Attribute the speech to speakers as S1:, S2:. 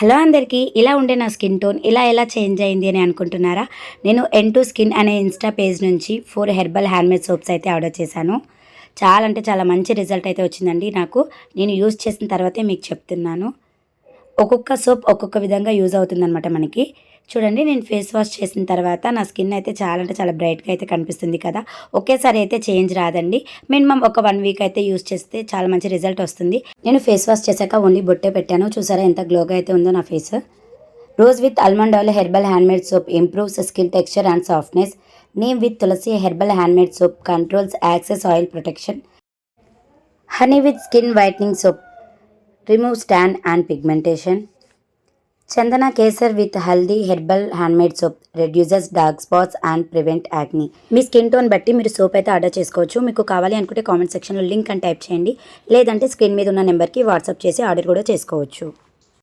S1: Hello అందరికీ, ఇలా ఉండే నా స్కిన్ టోన్ ఎలా చేంజ్ అయింది అని అనుకుంటున్నారా? నేను N2 స్కిన్ అనే ఇన్స్టా పేజ్ నుంచి 4 హెర్బల్ హ్యాండ్‌మేడ్ సోప్స్ అయితే ఆర్డర్ చేశాను. చాలా అంటే చాలా మంచి రిజల్ట్ అయితే వచ్చిందండి నాకు. నేను యూజ్ చేసిన తర్వాతే మీకు చెప్తున్నాను. ఒక్కొక్క సోప్ ఒక్కొక్క విధంగా యూజ్ అవుతుందనమాట మనకి. చూడండి, నేను ఫేస్ వాష్ చేసిన తర్వాత నా స్కిన్ అయితే చాలా అంటే చాలా బ్రైట్‌గా అయితే కనిపిస్తుంది కదా! ఒకేసారి అయితే చేంజ్ రాదండి. మినిమమ్ ఒక 1 వీక్ అయితే యూజ్ చేస్తే చాలా మంచి రిజల్ట్ వస్తుంది. నేను ఫేస్ వాష్ చేశాక ఓన్లీ బొట్టే పెట్టాను. చూసారా ఎంత గ్లోగా అయితే ఉందో నా face. Rose with almond oil herbal handmade soap improves skin texture and softness. Neem with tulsi herbal handmade soap controls excess oil protection. Honey with skin whitening soap removes tan and pigmentation. Chandana kesar with haldi herbal handmade soap reduces dark spots and prevent acne. మీ skin tone బట్టి మీరు soap అయితే order చేసుకోవచ్చు. మీకు కావాలి అనుకుంటే comment సెక్షన్లో link అని టైప్ చేయండి, లేదంటే స్క్రీన్ మీద ఉన్న నెంబర్కి వాట్సాప్ చేసి ఆర్డర్ కూడా చేసుకోవచ్చు.